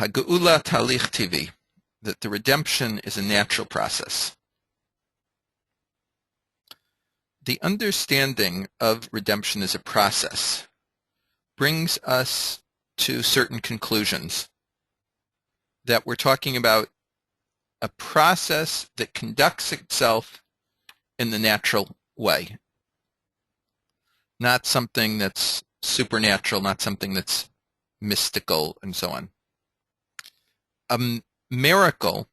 Ha'geula talich tivi, that the redemption is a natural process. The understanding of redemption as a process brings us to certain conclusions, that we're talking about a process that conducts itself in the natural way, not something that's supernatural, not something that's mystical, and so on. A miracle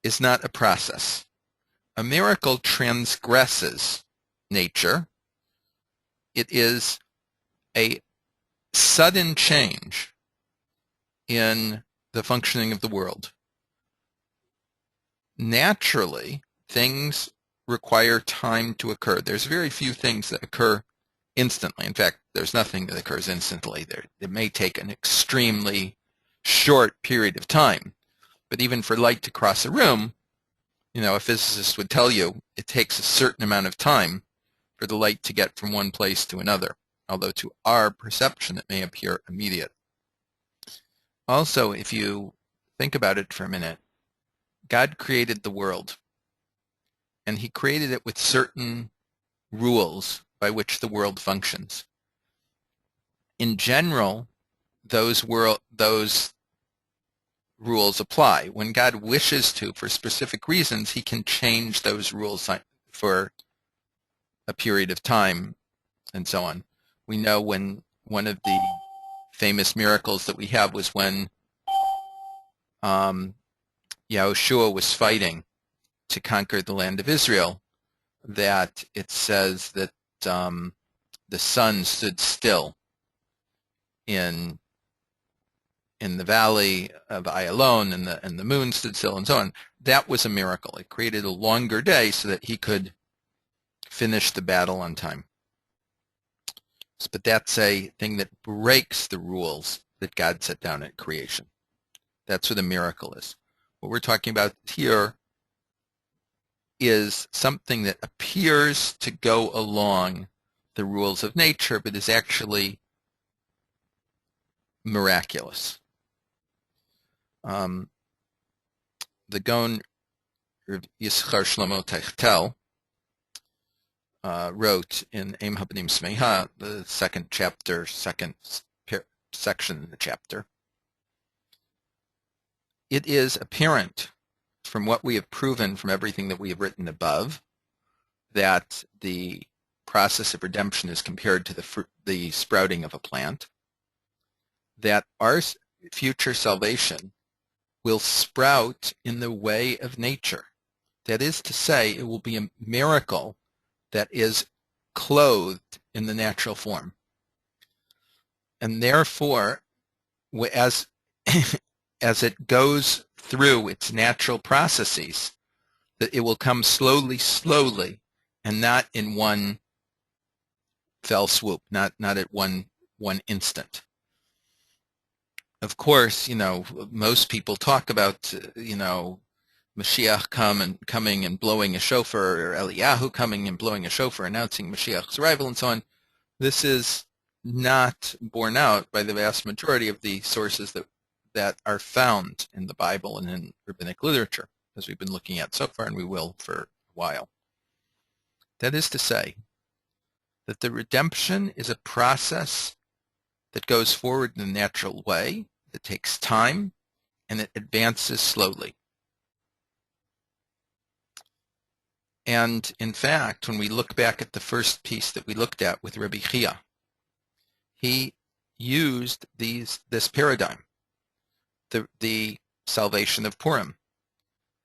is not a process. A miracle transgresses nature. It is a sudden change in the functioning of the world. Naturally, things require time to occur. There's very few things that occur instantly. In fact, there's nothing that occurs instantly. It may take an extremely short period of time. But even for light to cross a room, a physicist would tell you it takes a certain amount of time for the light to get from one place to another, although to our perception it may appear immediate. Also, if you think about it for a minute, God created the world, and he created it with certain rules by which the world functions. In general, those rules apply. When God wishes to, for specific reasons, he can change those rules for a period of time, and so on. We know when one of the famous miracles that we have was when Yahushua was fighting to conquer the land of Israel, that it says that the sun stood still in the valley of Ayalon, and the moon stood still, and so on. That was a miracle. It created a longer day so that he could finish the battle on time. But that's a thing that breaks the rules that God set down at creation. That's what a miracle is. What we're talking about here is something that appears to go along the rules of nature, but is actually miraculous. The Gaon Yisachar Shlomo Teichtel wrote in Eim Habanim Smeha, the second section in the chapter, it is apparent from what we have proven from everything that we have written above that the process of redemption is compared to the sprouting of a plant, that our future salvation will sprout in the way of nature. That is to say, it will be a miracle that is clothed in the natural form. And therefore, as it goes through its natural processes, that it will come slowly, and not in one fell swoop, not at one instant. Of course, most people talk about, Mashiach coming and blowing a shofar, or Eliyahu coming and blowing a shofar, announcing Mashiach's arrival, and so on. This is not borne out by the vast majority of the sources that are found in the Bible and in rabbinic literature, as we've been looking at so far, and we will for a while. That is to say, that the redemption is a process that goes forward in a natural way, that takes time, and it advances slowly. And in fact, when we look back at the first piece that we looked at with Rabbi Chia, he used this paradigm, the salvation of Purim,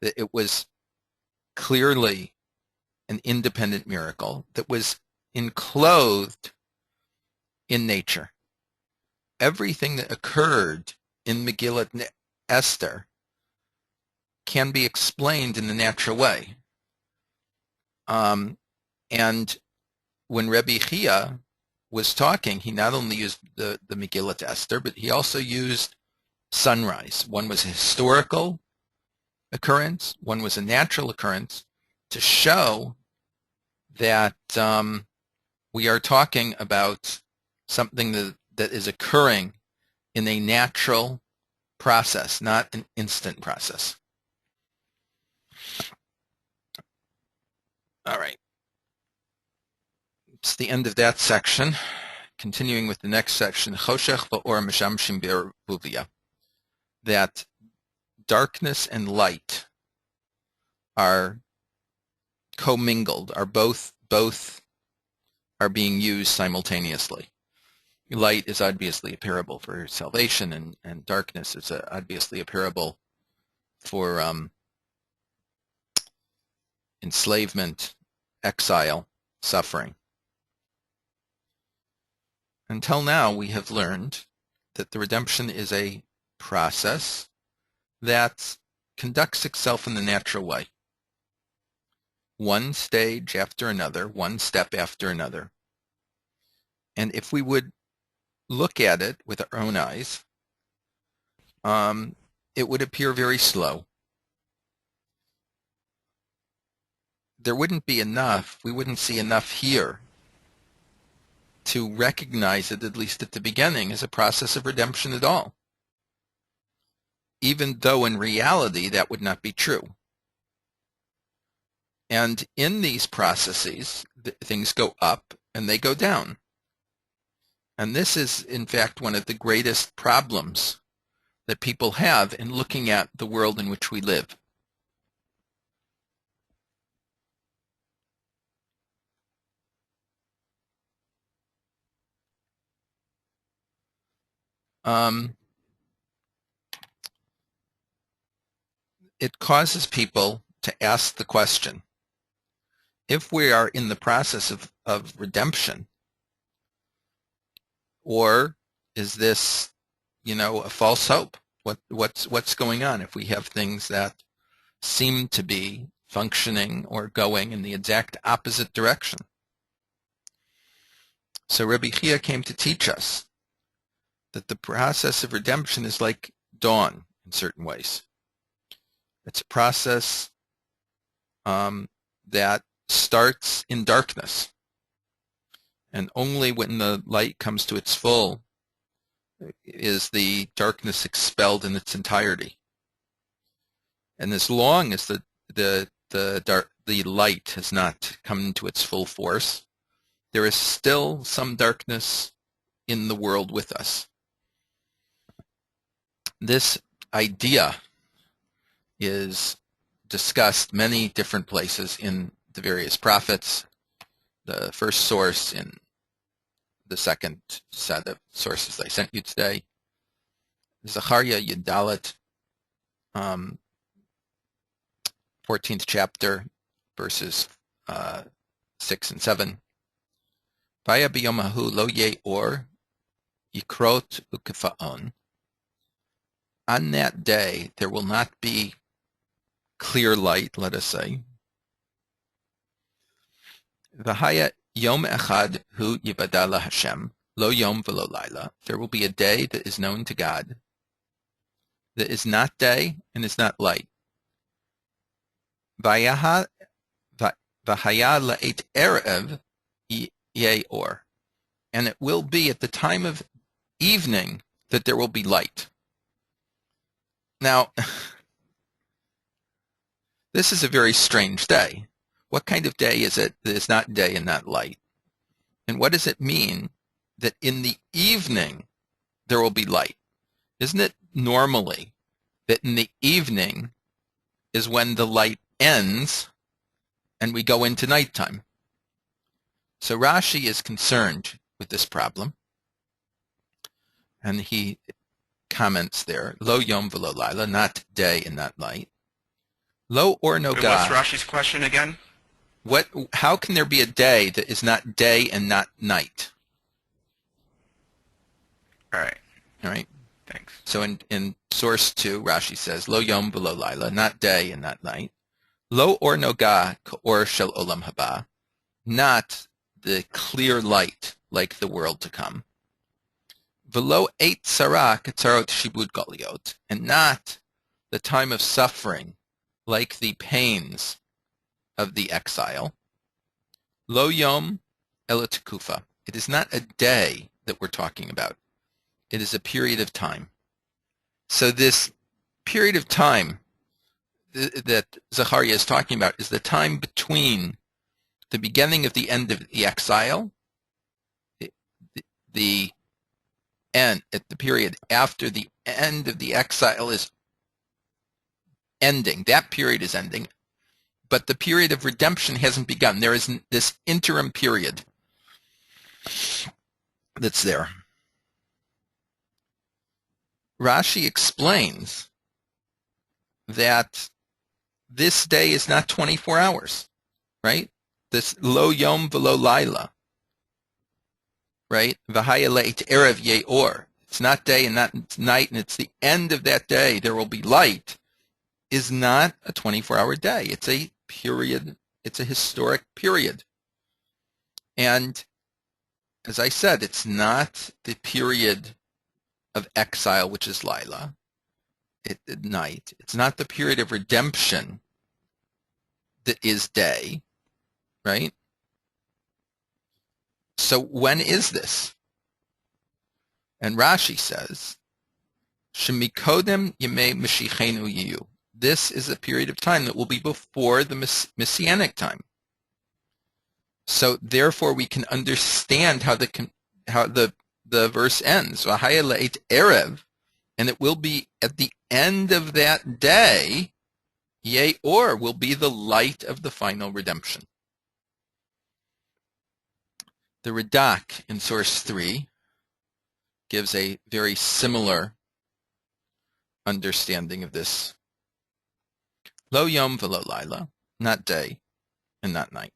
that it was clearly an independent miracle that was enclosed in nature. Everything that occurred in Megillat Esther can be explained in a natural way. And when Rabbi Chia was talking, he not only used the Megillat Esther, but he also used sunrise. One was a historical occurrence, one was a natural occurrence, to show that we are talking about something that is occurring in a natural process, not an instant process. All right. It's the end of that section. Continuing with the next section, Choshech va'or mishamshim be'eruvia, that darkness and light are commingled, are both are being used simultaneously. Light is obviously a parable for salvation, and darkness is obviously a parable for enslavement, exile, suffering. Until now, we have learned that the redemption is a process that conducts itself in the natural way. One stage after another, one step after another. And if we would look at it with our own eyes, it would appear very slow. There wouldn't be enough, we wouldn't see enough here to recognize it, at least at the beginning, as a process of redemption at all. Even though in reality that would not be true. And in these processes, things go up and they go down. And this is, in fact, one of the greatest problems that people have in looking at the world in which we live. It causes people to ask the question, if we are in the process of redemption, or is this, a false hope? What's going on if we have things that seem to be functioning or going in the exact opposite direction? So Rabbi Chia came to teach us that the process of redemption is like dawn in certain ways. It's a process that starts in darkness, and only when the light comes to its full is the darkness expelled in its entirety. And as long as the light has not come into its full force, there is still some darkness in the world with us. This idea is discussed many different places in the various prophets. The first source in the second set of sources I sent you today, Zechariah Yudalet, 14th chapter, verses 6 and 7. Vaya biyomahu lo ye'or yikrot ukefa'on. On that day, there will not be clear light, let us say. V'haya yom echad hu yivada la Hashem, lo yom v'lo laila. There will be a day that is known to God, that is not day and is not light. V'haya la'et erev ye'or. And it will be at the time of evening that there will be light. Now, this is a very strange day. What kind of day is it that is not day and not light? And what does it mean that in the evening there will be light? Isn't it normally that in the evening is when the light ends and we go into nighttime? So Rashi is concerned with this problem, and he comments there, lo yom v'lo laila, not day and not light. Lo or no ga. What's Rashi's question again? How can there be a day that is not day and not night? All right. All right. Thanks. So in source 2, Rashi says, lo yom v'lo laila, not day and not night. Lo or no ga ka'or shel olam haba, not the clear light like the world to come. V'lo eit tzara k'tzarot shibud galiot, and not the time of suffering like the pains of the exile. Lo yom ela tekufa. It is not a day that we're talking about. It is a period of time. So this period of time that Zechariah is talking about is the time between the beginning of the end of the exile, the end at the period after the end of the exile is ending. That period is ending, but the period of redemption hasn't begun. There is this interim period that's there. Rashi explains that this day is not 24 hours, right? This lo yom velo laila, right? V'haya leit erev ye'or. It's not day and not night, and it's the end of that day. There will be light. Is not a 24-hour day. It's a period. It's a historic period. And as I said, it's not the period of exile, which is Lila, at night. It's not the period of redemption that is day, right? So when is this? And Rashi says, Shemikodem yemei Mashiachenu yiyu. This is a period of time that will be before the Messianic time. So therefore, we can understand how the verse ends. V'haya leit erev, and it will be at the end of that day. Ye'or will be the light of the final redemption. The Radak in source 3 gives a very similar understanding of this. Lo yom velo laila, not day and not night.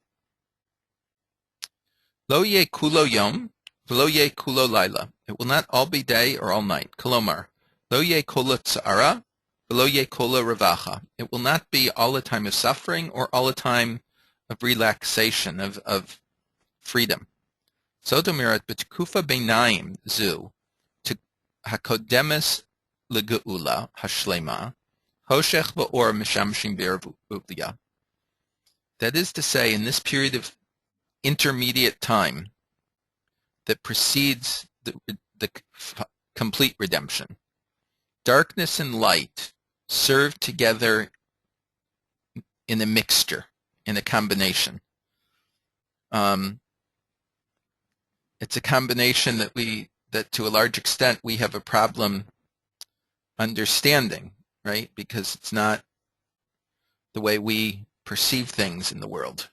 Lo ye kulo yom, velo ye kulo laila. It will not all be day or all night. Kolomar, lo ye kola tzara, velo ye kola ravacha. It will not be all a time of suffering or all a time of relaxation, of freedom. Sodomirat betkufa beinaim zu, to hakodemes legeula hashlema, hoshech va'or mishamshim be'ervuvlia. That is to say, in this period of intermediate time that precedes the complete redemption, darkness and light serve together in a mixture, in a combination. It's a combination that to a large extent we have a problem understanding, right? Because it's not the way we perceive things in the world.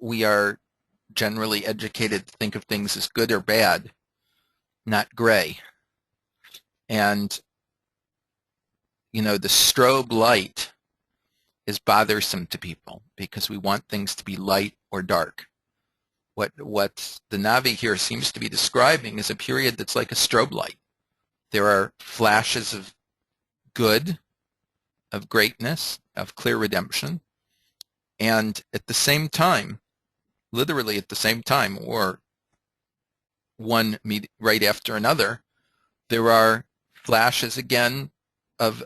We are generally educated to think of things as good or bad, not gray. And, the strobe light is bothersome to people because we want things to be light or dark. What the Navi here seems to be describing is a period that's like a strobe light. There are flashes of good, of greatness, of clear redemption, and at the same time, literally at the same time, or one right after another, there are flashes again of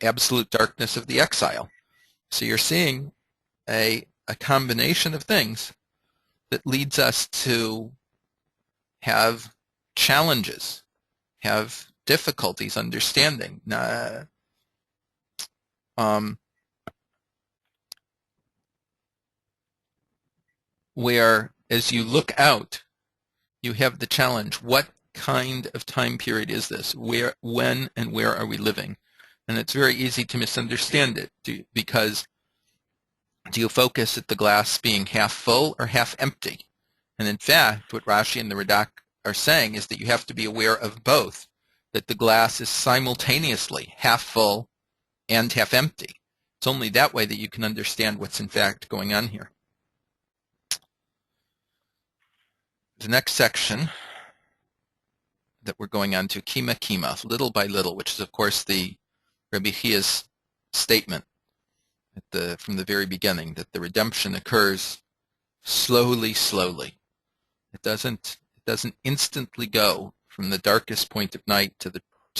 absolute darkness of the exile. So you're seeing a combination of things that leads us to have challenges, have difficulties understanding. Where, as you look out, you have the challenge, what kind of time period is this? Where, when, and where are we living? And it's very easy to misunderstand it because do you focus at the glass being half full or half empty? And in fact, what Rashi and the Radak are saying is that you have to be aware of both, that the glass is simultaneously half full and half empty. It's only that way that you can understand what's in fact going on here. The next section that we're going on to, Kima Kima, little by little, which is of course the Rabbi Chia's statement from the very beginning, that the redemption occurs slowly, slowly. It doesn't instantly go from the darkest point of night to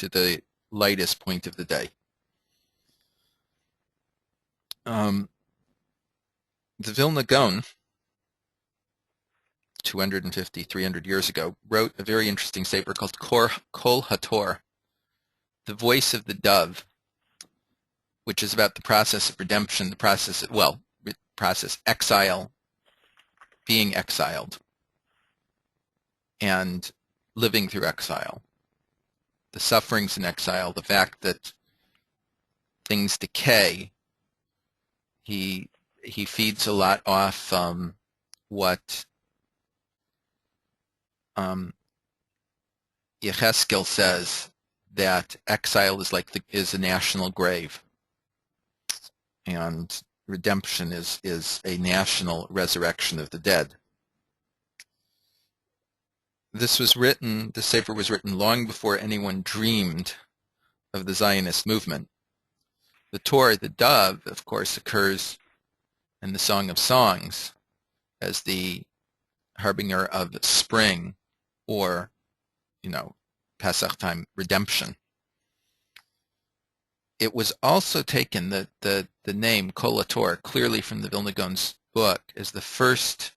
the lightest point of the day. The Vilna Gaon 250, 300 years ago, wrote a very interesting paper called Kol HaTor, The Voice of the Dove, which is about the process of redemption, process exile, being exiled, and living through exile. The sufferings in exile, the fact that things decay. He feeds a lot off what Yecheskel says, that exile is a national grave, and redemption is a national resurrection of the dead. This Sefer was written long before anyone dreamed of the Zionist movement. The Torah, the dove, of course, occurs in the Song of Songs as the harbinger of spring, or, Pesach time redemption. It was also taken, the name Kol HaTor, clearly from the Vilna Gaon's book, as the first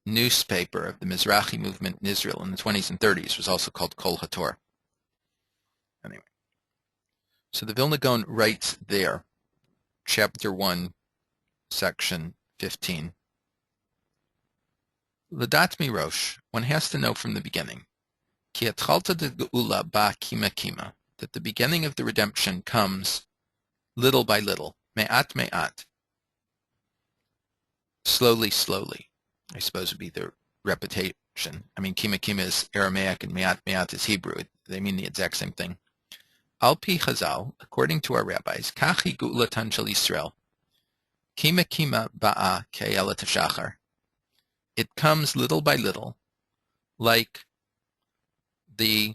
newspaper of the Mizrahi movement in Israel in the 20s and 30s, was also called Kol HaTor. Anyway, so the Vilna Gaon writes there, chapter 1, section 15. L'dat mirosh, one has to know from the beginning, ki atchalta de geula ba kima kima, that the beginning of the redemption comes little by little, me'at me'at, slowly, slowly, I suppose would be the repetition. I mean, Kima Kima is Aramaic and Me'at Me'at is Hebrew. They mean the exact same thing. Al pi Chazal, according to our rabbis, Kachi Geulatan Shel Yisrael, Kima Kima ba'a ke'elat hashachar. It comes little by little, like the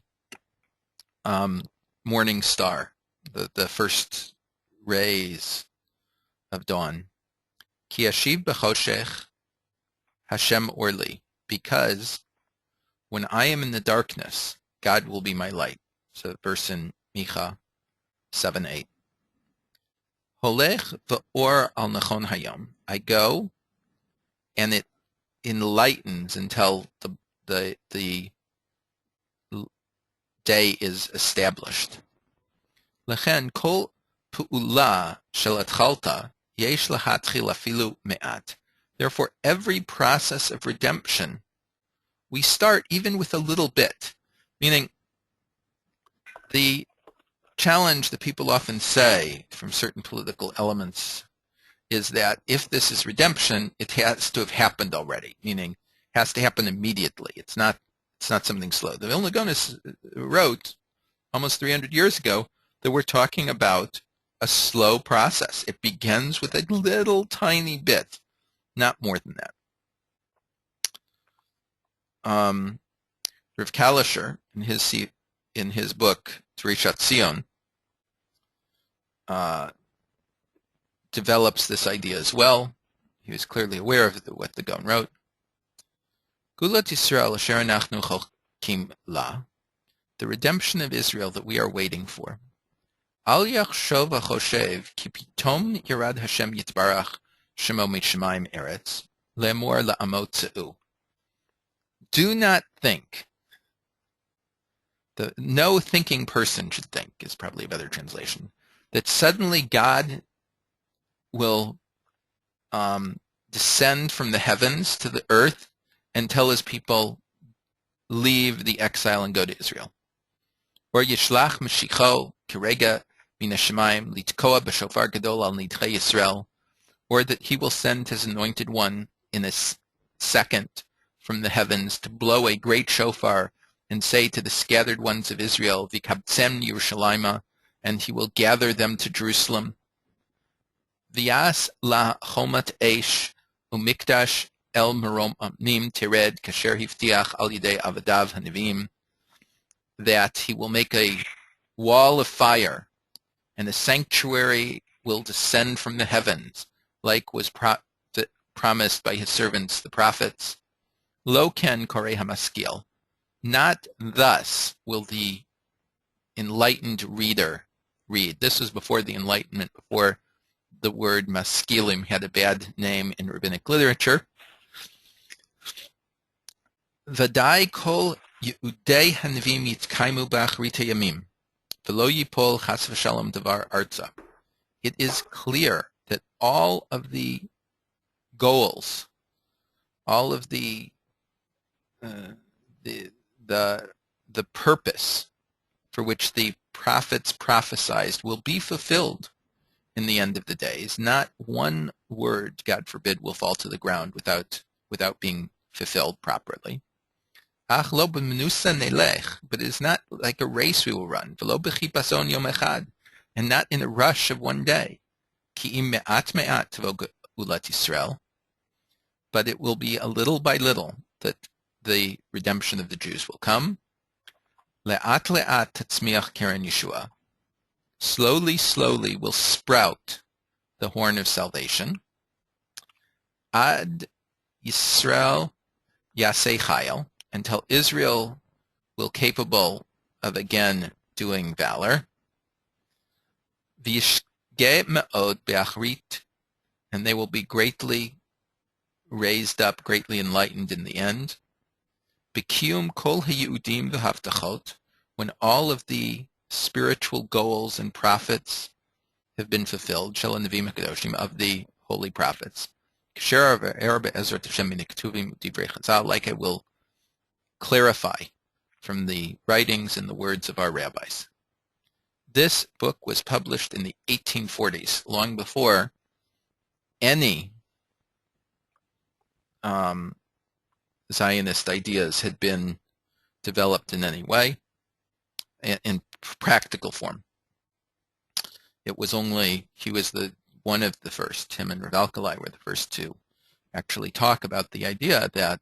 morning star, the first rays of dawn. Ki yashiv b'choshech Hashem orli, because when I am in the darkness, God will be my light. So verse in Micha 7:8. Holech v'or al nachon hayom. I go, and it enlightens until the day is established. Lechen kol pu'ula shel atchalta yesh lahatchil afilu me'at. Therefore, every process of redemption, we start even with a little bit, meaning the challenge that people often say from certain political elements is that if this is redemption, it has to have happened already, meaning it has to happen immediately. It's not something slow. The Vilna Gaon wrote almost 300 years ago that we're talking about a slow process. It begins with a little tiny bit. Not more than that. Rav Kalisher, in his book Tereshat Zion, develops this idea as well. He was clearly aware of what the Gaon wrote. Gulat Yisrael asher anachnu chokim la, the redemption of Israel that we are waiting for. Al yachshov hachoshev ki pitom yirad Hashem yitbarach Shemo Mishamayim Eretz, Lemor La'amot Ze'u. Do not think, no thinking person should think, is probably a better translation, that suddenly God will descend from the heavens to the earth and tell his people, leave the exile and go to Israel. Or Yishlach Mashicho Kerega Min HaShemayim Litkoa B'Shofar Gadol Al Nidchei Yisrael, or that he will send his anointed one in a second from the heavens to blow a great shofar and say to the scattered ones of Israel, V'kabtzem Yerushalayma, and he will gather them to Jerusalem. V'yas la chomat eish umikdash el meromim tered kasher hiftiach al yidei avadav hanivim, that he will make a wall of fire and a sanctuary will descend from the heavens, like was promised by his servants, the prophets. Lo ken korei hamaskil. Not thus will the enlightened reader read. This was before the Enlightenment, before the word maskilim had a bad name in rabbinic literature. Vadai kol Yehudei Hanvim yitkaimu b'achrita yamim, v'lo yipol chas v'shalom davar arza. It is clear that all of the goals, all of the purpose for which the prophets prophesied will be fulfilled in the end of the days. Not one word, God forbid, will fall to the ground without being fulfilled properly. But it is not like a race we will run, and not in a rush of one day. But it will be a little by little that the redemption of the Jews will come. Le'at le'at tatzmiach keren Yeshua. Slowly, slowly will sprout the horn of salvation. Ad Yisrael yaseh chayil, until Israel will capable of again doing valor. V'yishge me'od be'achrit, and they will be greatly raised up, greatly enlightened in the end. B'kiyum kol ha'yehudim v'havtachot, when all of the spiritual goals and prophets have been fulfilled, shel hanavim hakadoshim, of the holy prophets. Like I will clarify from the writings and the words of our rabbis. This book was published in the 1840s, long before any Zionist ideas had been developed in any way, in practical form. It was only, he was one of the first, him and Rav Alkalai were the first to actually talk about the idea that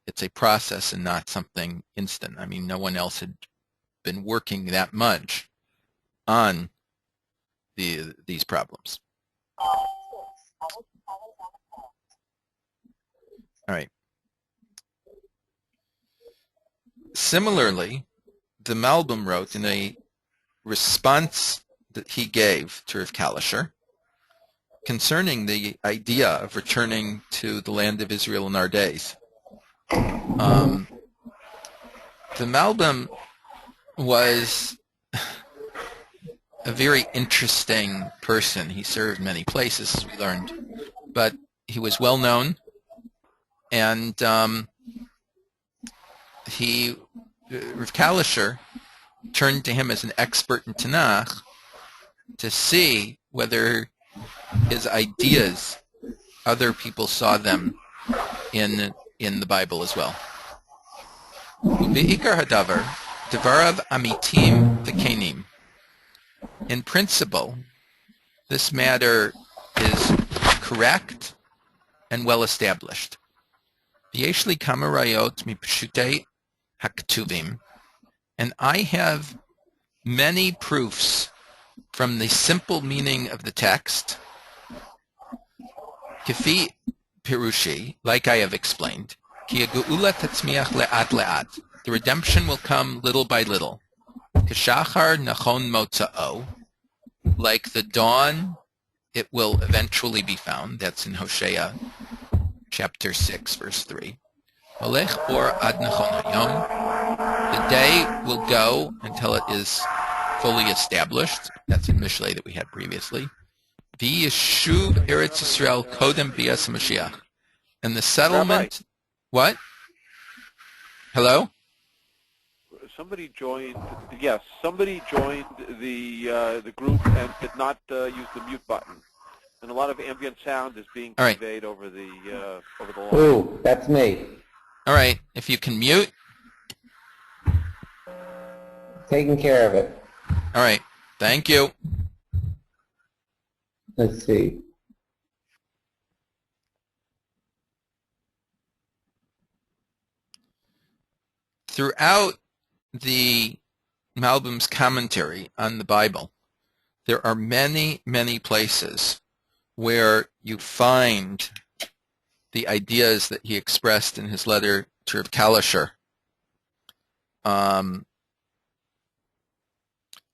it's a process and not something instant. I mean, no one else had been working that much on these problems. All right. Similarly, the Malbim wrote in a response that he gave to Rav Kalisher concerning the idea of returning to the land of Israel in our days. The Malbim was a very interesting person. He served many places, as we learned, but he was well known, and Rav Kalisher turned to him as an expert in Tanakh to see whether his ideas, other people saw them in the Bible as well. Be'ikar hadavar, devarav amitim v'kenim. In principle, this matter is correct and well established. V'yesh li kama rayot mipshutei haktuvim, and I have many proofs from the simple meaning of the text, kifi pirushi, like I have explained, ki ha'geula tatzmiach le'at le'at, the redemption will come little by little, k'shachar nachon motza'o, like the dawn, it will eventually be found. That's in Hosea chapter 6, verse 3. Olech or ad nachon hayom, the day will go until it is fully established. That's in Mishlei that we had previously. V'yeshuv Eretz Yisrael kodem bias Mashiach, and the settlement. Rabbi, what? Hello? somebody joined. Yes, somebody joined the group and did not use the mute button, and a lot of ambient sound is being All right. conveyed over the line. Ooh, that's me. All right. If you can mute. Taking care of it. All right. Thank you. Let's see. Throughout the Malbim's commentary on the Bible, there are many, many places where you find the ideas that he expressed in his letter to Rav Kalisher.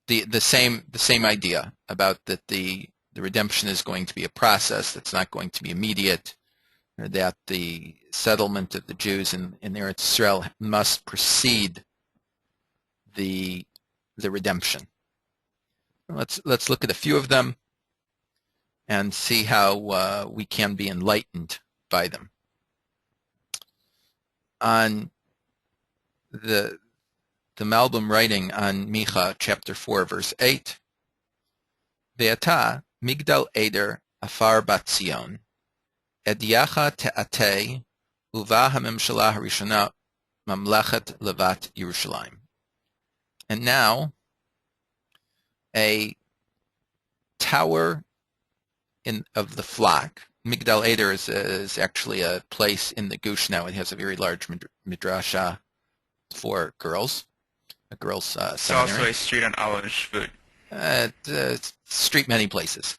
The same idea about that the redemption is going to be a process that's not going to be immediate, that the settlement of the Jews in Eretz Israel must precede the redemption. Let's look at a few of them and see how we can be enlightened by them. On the Malbim writing on Micha chapter 4 verse 8, Ve'ata migdal eder afar bat Zion edyacha te'atei uva hamemshala harishona mamlechet levat Yerushalayim. And now a tower of the flock. Migdal Eder is actually a place in the Gush now. It has a very large midrasha for girls, a girls' seminary. It's also a street on Al Shvut. Street many places.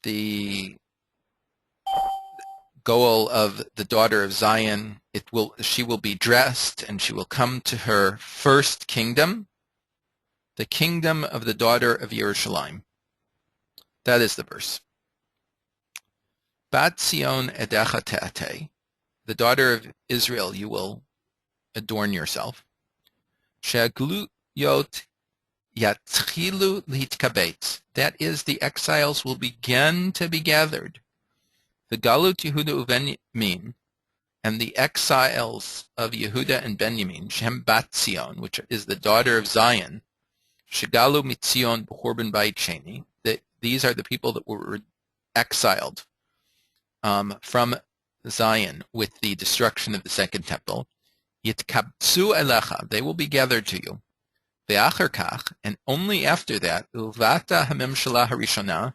The goal of the daughter of Zion, she will be dressed and she will come to her first kingdom, the kingdom of the daughter of Yerushalayim. That is the verse. Bat Zion edecha te'atei, the daughter of Israel, you will adorn yourself. She'agluyot yatchilu litkabetz, that is, the exiles will begin to be gathered. The Galut Yehuda uVenyamin, and the exiles of Yehuda and Benjamin, Shem Bat Zion, which is the daughter of Zion, Shegalu Mitzion B'Chorban Bayit Sheni, these are the people that were exiled from Zion with the destruction of the second temple. Yitkabtzu elecha, they will be gathered to you. Ve'acher kach, and only after that, Uvata hamemshala harishona,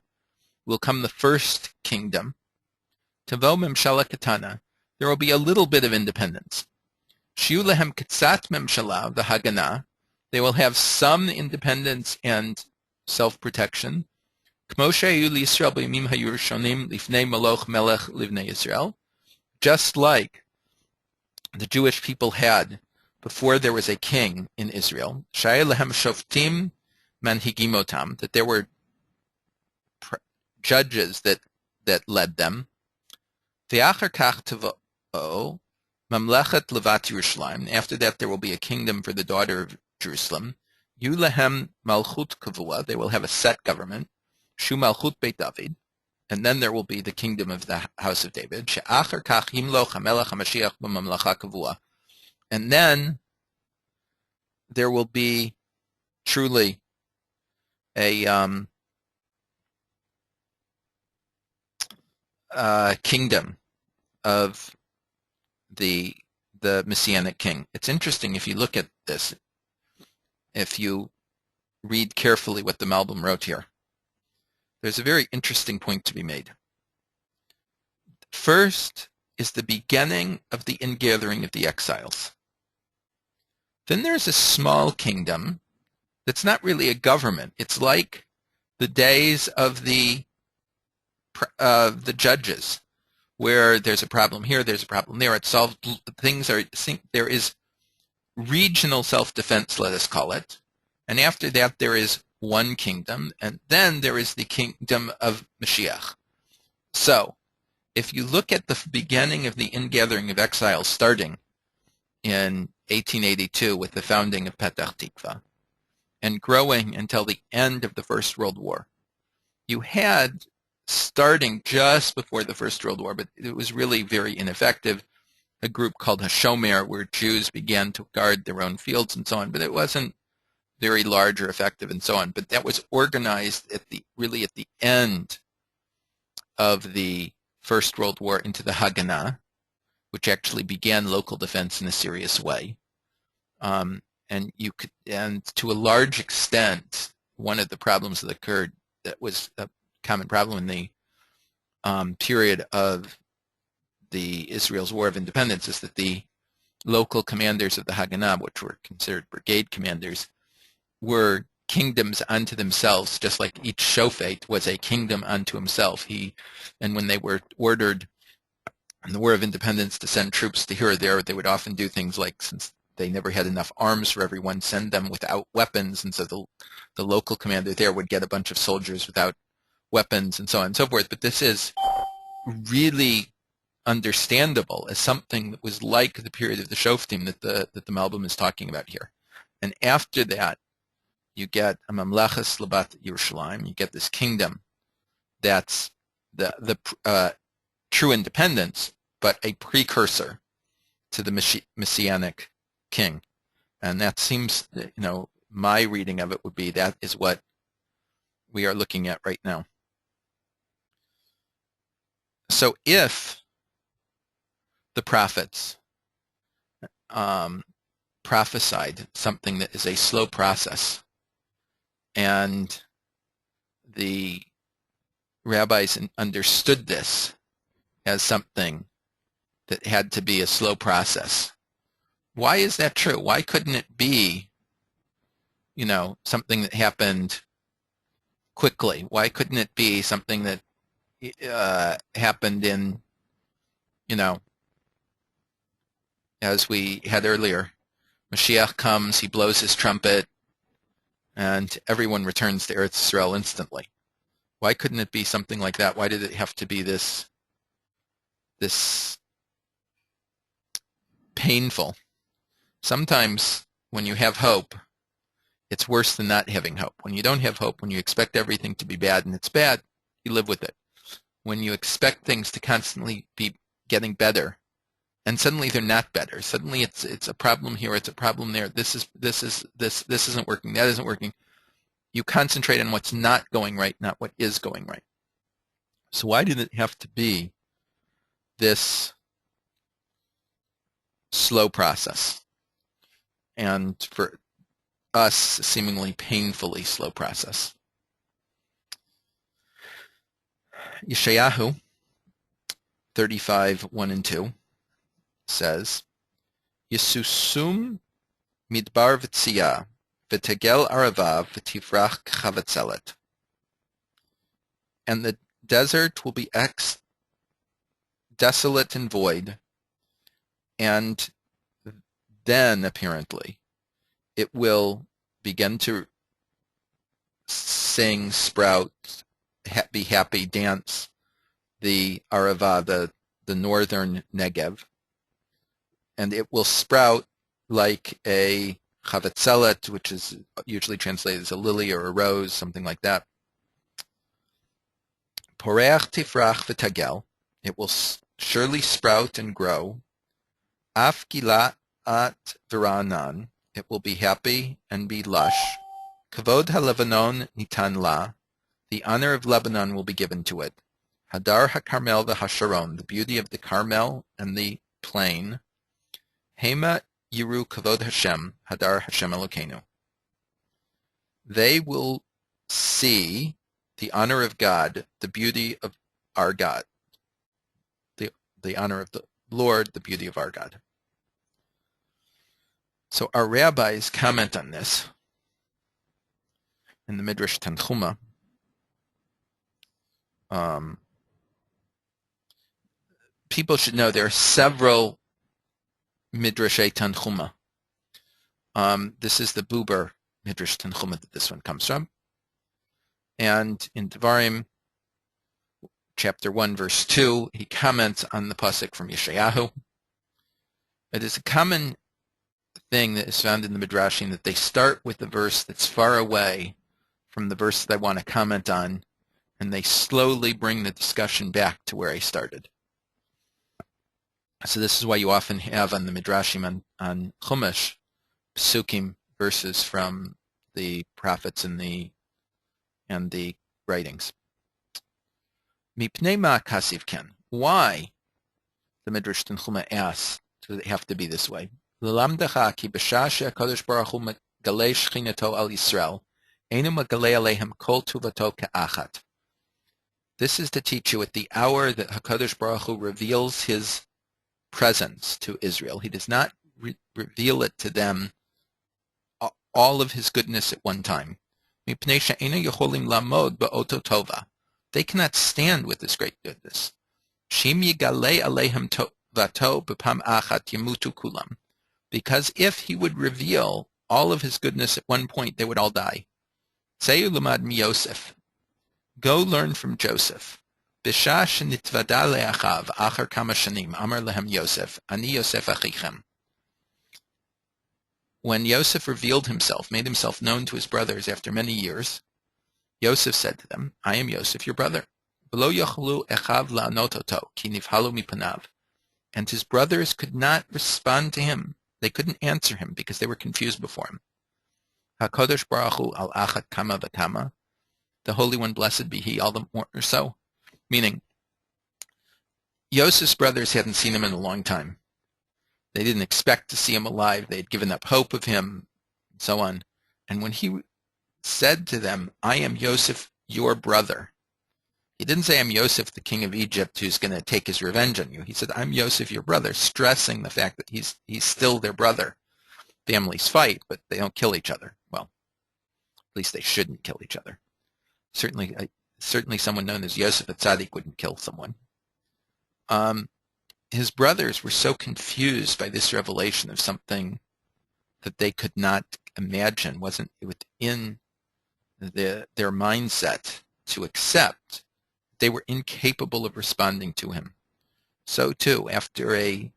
will come the first kingdom. Tavo memshala katana, there will be a little bit of independence. Shiu lehem ketzat memshala, the Haganah, they will have some independence and self-protection. Kmo she'ayu liYisrael b'yamim hayurushonim lifnei maloch melech livnei Yisrael, just like the Jewish people had before there was a king in Israel. Shaya lehem shoftim manhigimotam, that there were judges that led them. Ve'acher kach tavo mamlechet levat Yerushalayim, after that there will be a kingdom for the daughter of Jerusalem. Yu lehem malchut kavua, they will have a set government. Shu malchut Beit David, and then there will be the kingdom of the house of David. She'acher kach yimloch hamelech hamashiach b'mamlacha kavua, and then there will be truly a kingdom of the Messianic king. It's interesting if you look at this, if you read carefully what the Malbim wrote here. There's a very interesting point to be made. First is the beginning of the ingathering of the exiles. Then there's a small kingdom that's not really a government. It's like the days of the judges, where there's a problem here, there's a problem there. It's solved. There is regional self-defense, let us call it, and after that there is one kingdom, and then there is the kingdom of Mashiach. So, if you look at the beginning of the ingathering of exiles starting in 1882 with the founding of Petach Tikva, and growing until the end of the First World War, you had, starting just before the First World War, but it was really very ineffective, a group called Hashomer, where Jews began to guard their own fields and so on, but it wasn't very large or effective and so on. But that was organized at the end of the First World War into the Haganah, which actually began local defense in a serious way. And to a large extent, one of the problems that occurred that was a common problem in the period of the Israel's War of Independence is that the local commanders of the Haganah, which were considered brigade commanders, were kingdoms unto themselves, just like each shofet was a kingdom unto himself. And when they were ordered in the War of Independence to send troops to here or there, they would often do things like, since they never had enough arms for everyone, send them without weapons, and so the local commander there would get a bunch of soldiers without weapons, and so on and so forth. But this is really understandable as something that was like the period of the Shoftim that the Malbim is talking about here. And after that, you get a Mamlechas Labat Yerushalayim. You get this kingdom that's the true independence, but a precursor to the messianic king. And that seems, my reading of it would be that is what we are looking at right now. So if the prophets prophesied something that is a slow process, and the rabbis understood this as something that had to be a slow process, why is that true? Why couldn't it be, something that happened quickly? Why couldn't it be something that happened in, as we had earlier, Mashiach comes, he blows his trumpet, and everyone returns to Eretz Yisrael instantly? Why couldn't it be something like that? Why did it have to be this painful? Sometimes when you have hope, it's worse than not having hope. When you don't have hope, when you expect everything to be bad and it's bad, you live with it. When you expect things to constantly be getting better, and suddenly they're not better. Suddenly it's a problem here, it's a problem there. This isn't working, that isn't working. You concentrate on what's not going right, not what is going right. So why did it have to be this slow process? And for us, seemingly painfully slow process. Yeshayahu 35:1-2 says, Yesusum midbar v'tziyah v'tegel aravav v'tifrach chavatzelet. And the desert will be desolate and void, and then apparently it will begin to sing, sprout, be happy, dance, the Arava, the northern Negev. And it will sprout like a chavetzelet, which is usually translated as a lily or a rose, something like that. Poreach tifrach v'tagel, it will surely sprout and grow. Af gilat v'ra'anan, it will be happy and be lush. Kavod ha-Lebanon nitan la, the honor of Lebanon will be given to it. Hadar ha-Carmel v'ha-Sharon, the beauty of the Carmel and the plain. Hema yiru kavod Hashem, Hadar Hashem Elokeinu. They will see the honor of God, the beauty of our God. The honor of the Lord, the beauty of our God. So our rabbis comment on this in the Midrash Tanchuma. People should know there are several Midrashay Tanchuma. This is the Buber Midrash Tanchuma that this one comes from. And in Devarim, chapter 1, verse 2, he comments on the pasuk from Yeshayahu. It is a common thing that is found in the Midrashim that they start with the verse that's far away from the verse that I want to comment on, and they slowly bring the discussion back to where I started. So this is why you often have on the Midrashim on Chumash, Psukim, verses from the prophets and the writings. Mipnei ma kasiv ken. Why? The Midrash Tanchuma asks, does it have to be this way? L'lamdecha ki b'shah she'HaKadosh Baruch Hu megalei shchinato al Yisrael, einu megalei alehem kol tuvato ke'achat. This is to teach you at the hour that HaKadosh Baruch Hu reveals his presence to Israel. He does not reveal it to them, all of his goodness at one time. Mipnei she'einu yocholim lamod ba'oto tova. They cannot stand with this great goodness. Shim yigalei alehem tovato b'pam achat yemutu kulam. because if he would reveal all of his goodness at one point, they would all die. Tzeyu l'mad mi Yosef. Go learn from Joseph. B'shah shenitvada le'achav achar kama shanim, amar lehem Yosef, ani Yosef achichem. When Yosef revealed himself, made himself known to his brothers after many years, Yosef said to them, I am Yosef, your brother. V'lo yochlu echav la'anot oto, ki nivhalu mipanav. And his brothers could not respond to him. They couldn't answer him because they were confused before him. HaKadosh Baruch Hu al achat kama v'kama. The Holy One, blessed be He, all the more so. Meaning, Yosef's brothers hadn't seen him in a long time. They didn't expect to see him alive. They had given up hope of him, and so on. And when he said to them, I am Yosef, your brother, he didn't say, I'm Yosef, the king of Egypt, who's going to take his revenge on you. He said, I'm Yosef, your brother, stressing the fact that he's still their brother. Families fight, but they don't kill each other. Well, at least they shouldn't kill each other. Certainly someone known as Yosef Atzadik wouldn't kill someone. His brothers were so confused by this revelation of something that they could not imagine, wasn't within their mindset to accept. They were incapable of responding to him. So too, after a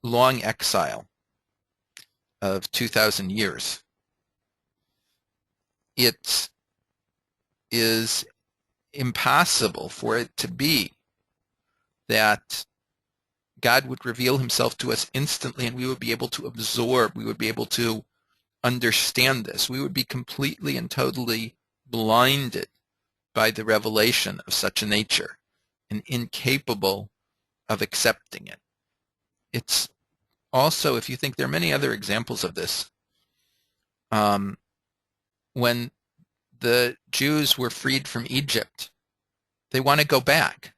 long exile of 2,000 years, it is impossible for it to be that God would reveal himself to us instantly and we would be able to absorb, we would be able to understand this. We would be completely and totally blinded by the revelation of such a nature and incapable of accepting it. It's also, if you think, there are many other examples of this. When the Jews were freed from Egypt, they want to go back.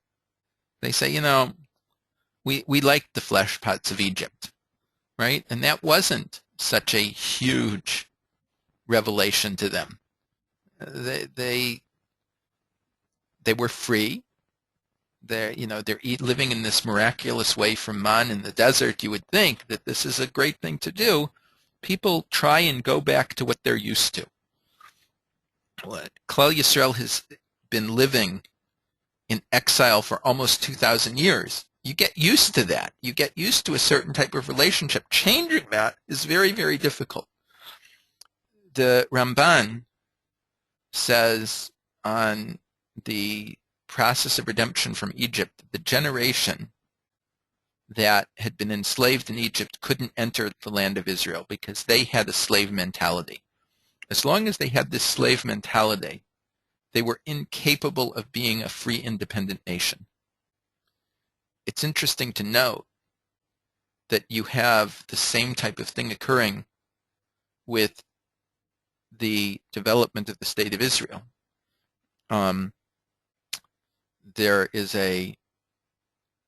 They say, we liked the flesh pots of Egypt, right? And that wasn't such a huge revelation to them. They were free. They're living in this miraculous way from man in the desert. You would think that this is a great thing to do. People try and go back to what they're used to. Klal Yisrael has been living in exile for almost 2,000 years. You get used to that. You get used to a certain type of relationship. Changing that is very, very difficult. The Ramban says on the process of redemption from Egypt, the generation that had been enslaved in Egypt couldn't enter the land of Israel because they had a slave mentality. As long as they had this slave mentality, they were incapable of being a free, independent nation. It's interesting to note that you have the same type of thing occurring with the development of the state of Israel. There is a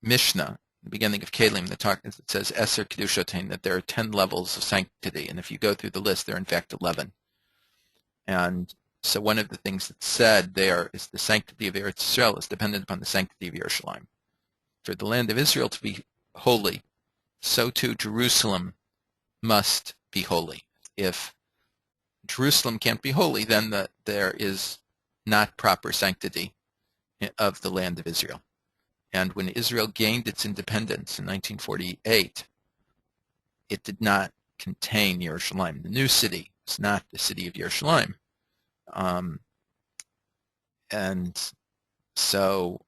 Mishnah, the beginning of Kelim, that says Eser Kedushotain, that there are 10 levels of sanctity, and if you go through the list, there are in fact 11. And so one of the things that's said there is the sanctity of Eretz Yisrael is dependent upon the sanctity of Yerushalayim. For the land of Israel to be holy, so too Jerusalem must be holy. If Jerusalem can't be holy, then there is not proper sanctity of the land of Israel. And when Israel gained its independence in 1948, it did not contain Yerushalayim. The new city is not the city of Yerushalayim. And so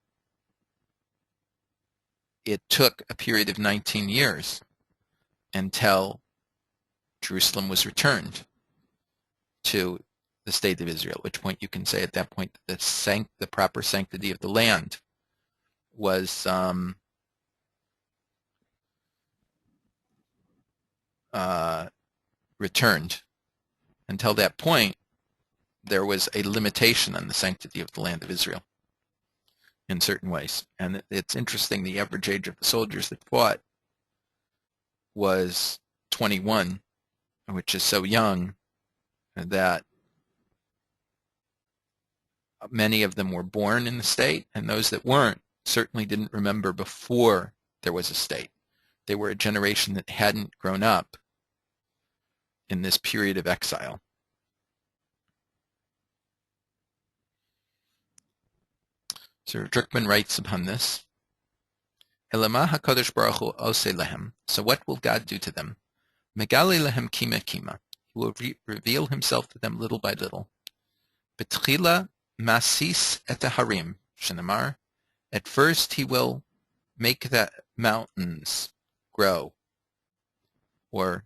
it took a period of 19 years until Jerusalem was returned to the state of Israel, at which point you can say at that point that the proper sanctity of the land was returned. Until that point, there was a limitation on the sanctity of the land of Israel in certain ways. And it's interesting, the average age of the soldiers that fought was 21, which is so young that many of them were born in the state, and those that weren't certainly didn't remember before there was a state. they were a generation that hadn't grown up in this period of exile. So Drukman writes upon this, Elamah HaKadosh Baruch Hu oseh lehem. So what will God do to them? Megali lehem Kima Kima. He will reveal himself to them little by little. Betchila masis et harim, shenamar. At first he will make the mountains grow or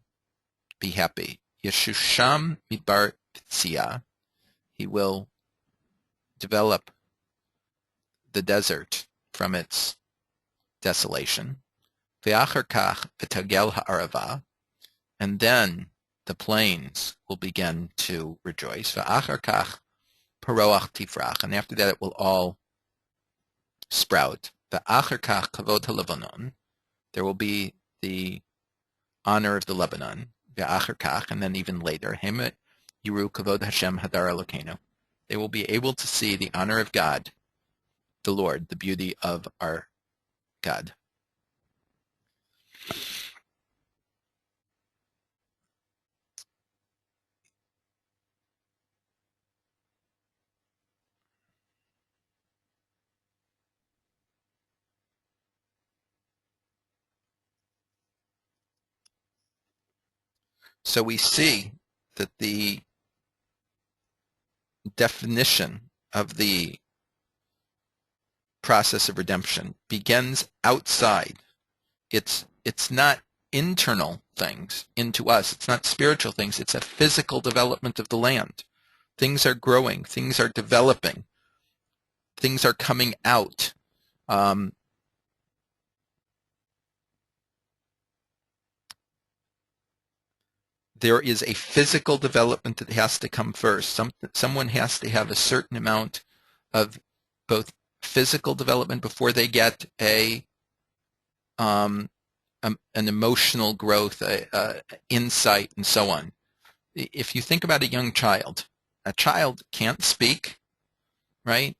be happy. Yeshusham midbar tzia. He will develop the desert from its desolation. Ve'achar kach v'tagel ha'arava. And then the plains will begin to rejoice. Ve'achar kach paroach tifrach. And after that it will all sprout. Ve'achar kach kavod ha'levanon. There will be the honor of the Lebanon. Ve'achar kach. And then even later. Hemet yiru kavod Hashem hadar Elokeinu. They will be able to see the honor of God, the Lord, the beauty of our God. So we see that the definition of the process of redemption begins outside. It's not internal things into us. It's not spiritual things. It's a physical development of the land. Things are growing. Things are developing. Things are coming out. There is a physical development that has to come first. Someone has to have a certain amount of both physical development before they get an emotional growth, insight, and so on. If you think about a young child, a child can't speak, right?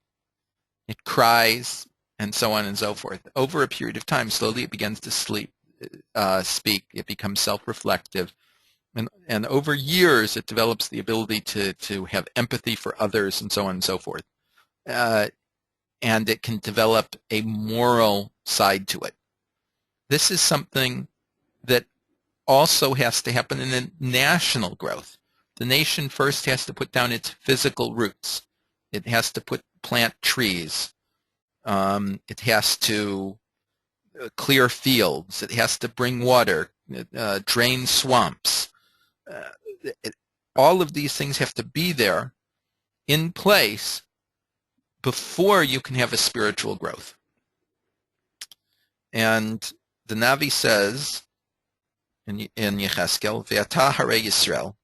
It cries, and so on and so forth. Over a period of time, slowly it begins to speak. It becomes self-reflective. And over years, it develops the ability to have empathy for others and so on and so forth. And it can develop a moral side to it. This is something that also has to happen in the national growth. The nation first has to put down its physical roots. It has to plant trees. It has to clear fields. It has to bring water, drain swamps. All of these things have to be there in place before you can have a spiritual growth. And the Navi says in Yecheskel, Ve'ata Harei Yisrael,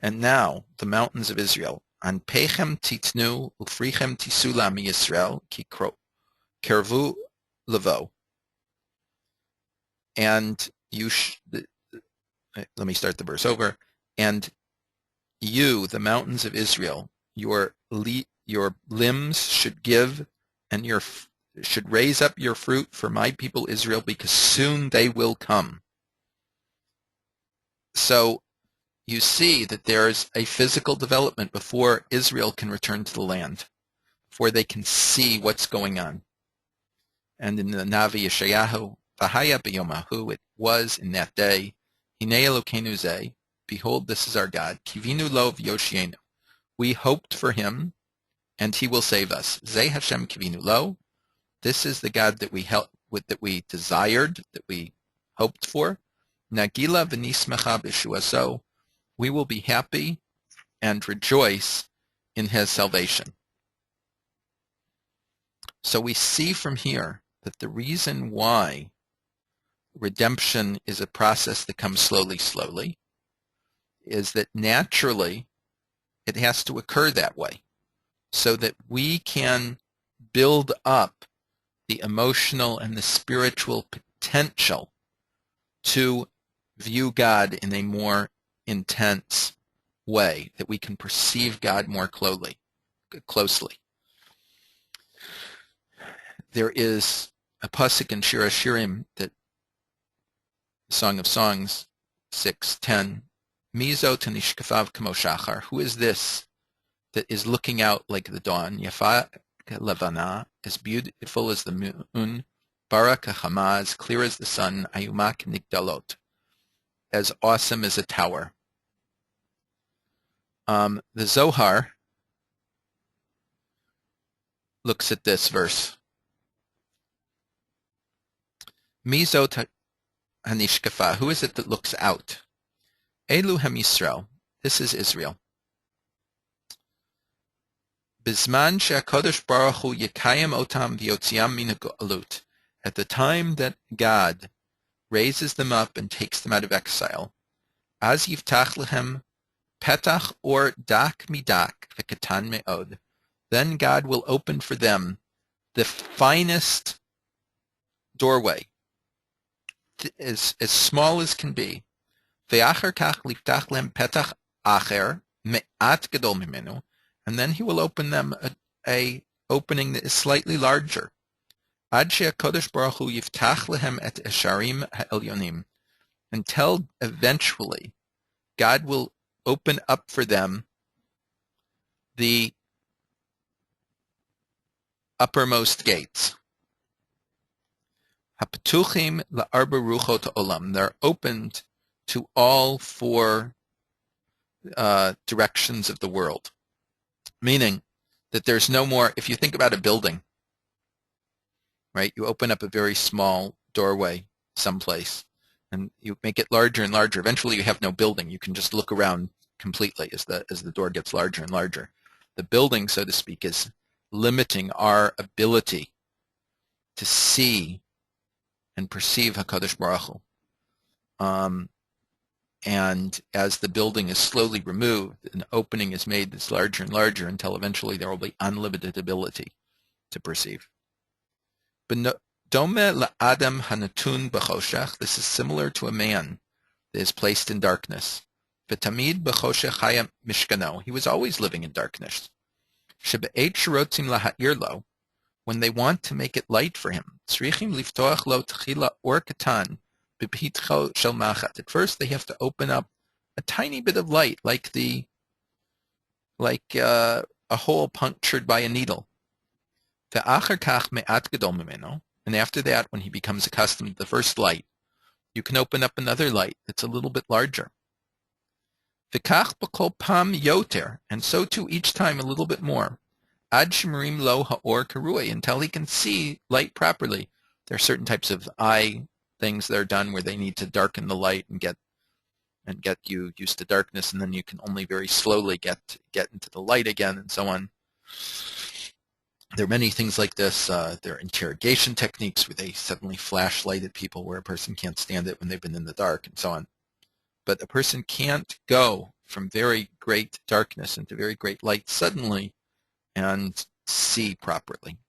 and now the mountains of Israel, An Pechem Titnu Ufrichem Tisula Mi Yisrael Ki Kervu Levo. And let me start the verse over. And you, the mountains of Israel, your limbs should give, and should raise up your fruit for my people Israel, because soon they will come. So you see that there's a physical development before Israel can return to the land, before they can see what's going on. And in the Navi Yeshayahu, V'haya b'yomahu, it was in that day, Hinei Elokeinu zeh, behold, this is our God, Kivinu lo v'yoshienu. We hoped for him, and he will save us. Zeh Hashem Kivinu lo. This is the God that we desired, that we hoped for. Nagila v'nismecha b'shuaso. We will be happy and rejoice in his salvation. So we see from here that the reason why redemption is a process that comes slowly, is that naturally it has to occur that way, so that we can build up the emotional and the spiritual potential to view God in a more intense way, that we can perceive God more closely. There is a pasuk in Shir HaShirim that Song of Songs 6:10. Mizo tanishkafav kamo shachar. Who is this that is looking out like the dawn? Yafa levana, as beautiful as the moon. Barak hachama, as clear as the sun. Ayumak nigdalot, as awesome as a tower. The Zohar looks at this verse. Mizo hanishkafa. Who is it that looks out? Elu hem Yisrael. This is Israel. Bizman she'HaKadosh Baruch Hu yekayim otam v'yotziam min ha'galut. At the time that God raises them up and takes them out of exile, az yiftach lehem petach or dak midak v'katan me'od. Then God will open for them the finest doorway, as small as can be. Ve'achar kach liftach lehem petach acher me'at gadol mimenu. And then he will open them a opening that is slightly larger. Ad she'HaKadosh Baruch Hu yiftach lehem et esharim ha'elyonim. Until eventually God will open up for them the uppermost gates. Haptuchim la'arba ruchot olam. They're opened to all four directions of the world. Meaning that there's no more, if you think about a building, right, you open up a very small doorway someplace and you make it larger and larger. Eventually you have no building. You can just look around completely as the door gets larger and larger. The building, so to speak, is limiting our ability to see and perceive HaKadosh Baruch Hu. And as the building is slowly removed, an opening is made that's larger and larger until eventually there will be unlimited ability to perceive. Dome la'adam hanatun b'choshech. This is similar to a man that is placed in darkness. V'tamid b'choshech haya mishkano. He was always living in darkness. Shebe'et sherotzim laha'ir lo. When they want to make it light for him. Tzrichim liftoach lo tchila or katan. At first, they have to open up a tiny bit of light, like a hole punctured by a needle. And after that, when he becomes accustomed to the first light, you can open up another light that's a little bit larger. And so too each time a little bit more. Until he can see light properly. There are certain types of eye things that are done where they need to darken the light and get you used to darkness, and then you can only very slowly get into the light again, and so on. There are many things like this. There are interrogation techniques where they suddenly flash light at people where a person can't stand it when they've been in the dark, and so on. But a person can't go from very great darkness into very great light suddenly and see properly.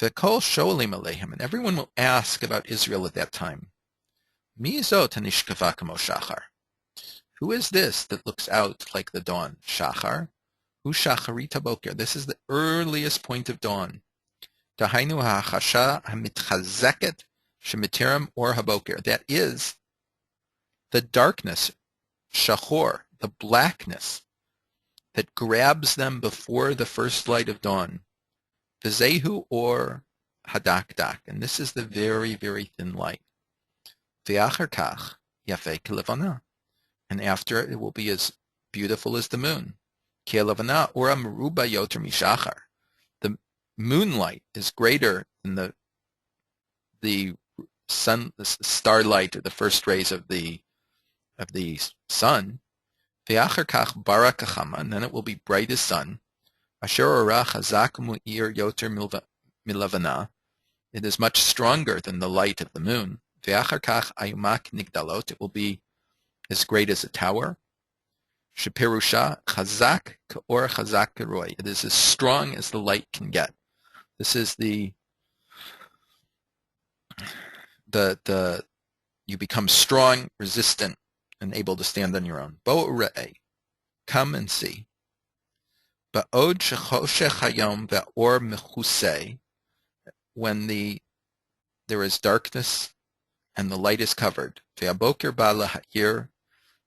V'kol sho'alim aleihim, and everyone will ask about Israel at that time. Mi zot hanishkafa kamo shachar. Who is this that looks out like the dawn? Shachar? Hu shacharit haboker. This is the earliest point of dawn. Dahainu ha'chasha hamitchazeket shemiterem or haboker. That is the darkness, shachor, the blackness that grabs them before the first light of dawn. V'zehu or hadakdak, and this is the very, very thin light. V'achar kach yafei kelevana, and after it will be as beautiful as the moon. Kelevana or ameruba yoter mishachar. The moonlight is greater than the starlight or the first rays of the sun. V'achar kach barak achama, and then it will be bright as sun. Asher ora chazak mu'ir yoter milavana. It is much stronger than the light of the moon. Ve'achar kach ayumak nigdalot. It will be as great as a tower. Shepirusha chazak ka'or chazak keroy. It is as strong as the light can get. This is the you become strong, resistant, and able to stand on your own. Bo re'eh. Come and see. Ba'od shechoshech hayom ve'or mechusei, when there is darkness and the light is covered. Ve'aboker ba laha'ir,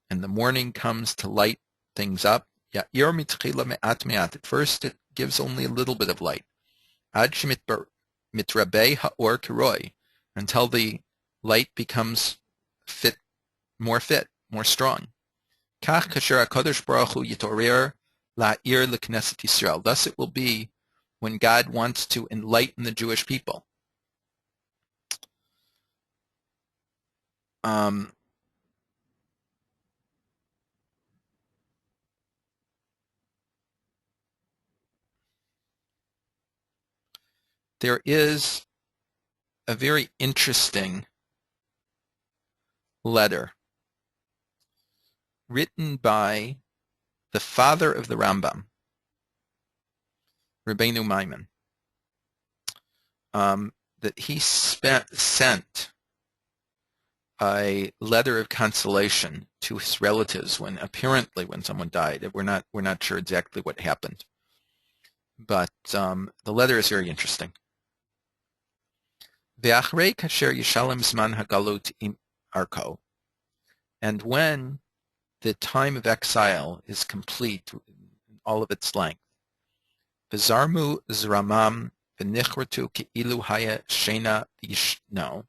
and the morning comes to light things up. Ya'ir mitchila me'at me'at. At first it gives only a little bit of light. Ad mitrabei ha'or kiroi, until the light becomes more strong. Kach kasher HaKadosh Baruch Hu yitorer la'ir l'knesset Yisrael. Thus it will be when God wants to enlighten the Jewish people. There is a very interesting letter written by the father of the Rambam, Rabbeinu Maimon, that he sent a letter of consolation to his relatives when someone died. We're not sure exactly what happened, but the letter is very interesting. Ve'achrei kasher yishalem zman hagalut im arko, and when the time of exile is complete, all of its length, v'zarmu zramam v'nichratu ke'ilu haya shena yishno,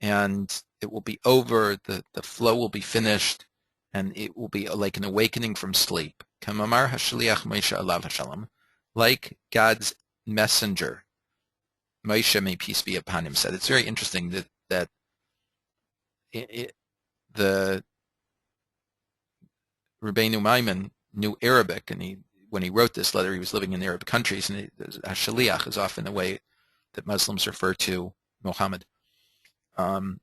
and it will be over, the flow will be finished, and it will be like an awakening from sleep. Kamamar hashliach Moshe alav hashalom, like God's messenger, Moshe, may peace be upon him, said. It's very interesting that the Rabbeinu Maimon knew Arabic, and when he wrote this letter, he was living in Arab countries, and Hashaliach is often the way that Muslims refer to Muhammad. Saramtem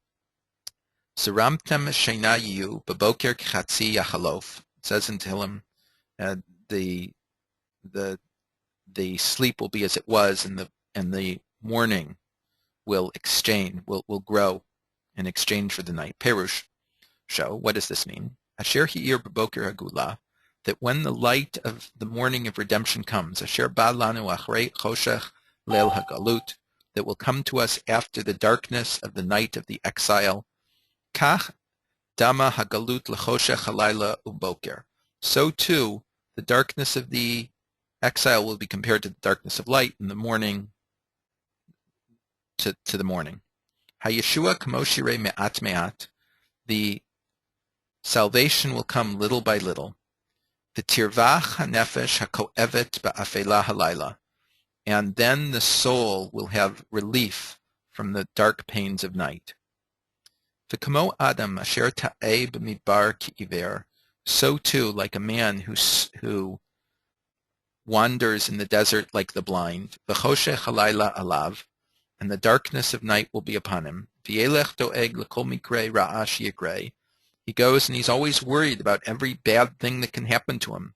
sheinayu baboker kchatzi yachalof. It says in Tehillim, the sleep will be as it was, and the morning will grow in exchange for the night. Perush, show. What does this mean? Asher hi'ir b'boker hagula, that when the light of the morning of redemption comes, Asher ba lanu achrei choshech leil hagalut, that will come to us after the darkness of the night of the exile. Kach dama hagalut lechoshech halayla uboker. So too, the darkness of the exile will be compared to the darkness of light in the morning to the morning. Hayeshua kamoshire me'at me'at, the salvation will come little by little. V'tirvach hanefesh hako'evet ba'afela halayla, and then the soul will have relief from the dark pains of night. V'kamo adam asher ta'eh b'midbar ki'iver, so too, like a man who wanders in the desert like the blind. V'choshech halayla alav, and the darkness of night will be upon him. V'yelech do'eg l'kol mikrei ra'ash yikrei. He goes and he's always worried about every bad thing that can happen to him.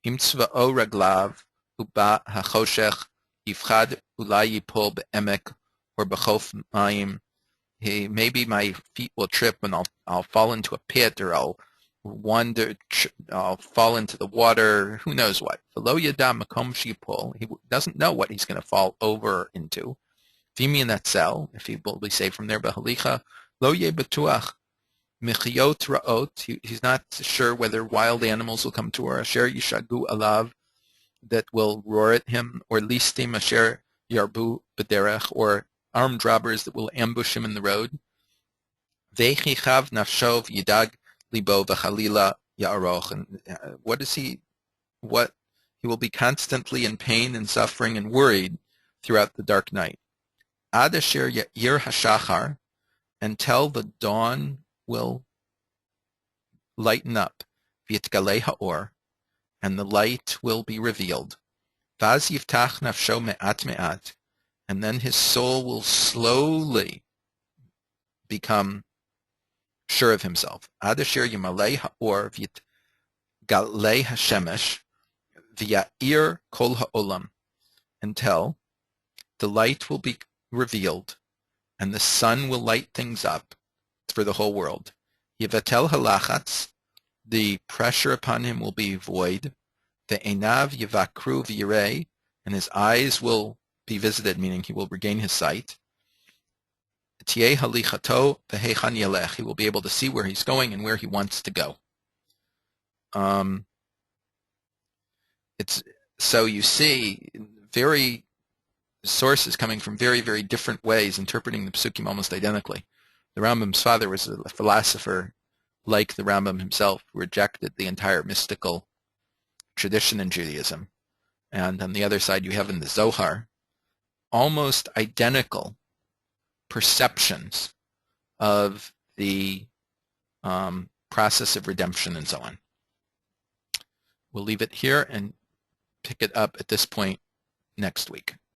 Im tzva'o raglav uba hachoshech yifchad ulai yipol be'emek or b'chof mayim. Maybe my feet will trip and I'll fall into a pit, or I'll fall into the water. Who knows what? V'lo yada makom sheyipol. He doesn't know what he's going to fall over into. V'imi in that cell, if he will be saved from there. B'halicha lo ye b'tuach michiyot ra'ot. He's not sure whether wild animals will come to her. Asher yishagu alav, that will roar at him, or listim asher yarbu b'derech, or armed robbers that will ambush him in the road. Ve'chichav nafshov yidag libo v'chalila ya'aroch. And he will be constantly in pain and suffering and worried throughout the dark night. Ad asher ya'ir hashachar, until the dawn will lighten up. V'yitgalei ha'or, and the light will be revealed. Vaz yiftach nafsho me'at me'at, and then his soul will slowly become sure of himself. Ad asher yimalei ha'or v'yitgalei hashemesh v'ya'ir kol ha'olam, until the light will be revealed and the sun will light things up for the whole world. Yevatel halachatz, the pressure upon him will be void. The enav yivakru v'yirei, and his eyes will be visited, meaning he will regain his sight. Tieh halichato v'heichan yelech. He will be able to see where he's going and where he wants to go. So you see very sources coming from very, very different ways interpreting the Psukim almost identically. The Rambam's father was a philosopher like the Rambam himself, who rejected the entire mystical tradition in Judaism. And on the other side, you have in the Zohar almost identical perceptions of the process of redemption and so on. We'll leave it here and pick it up at this point next week.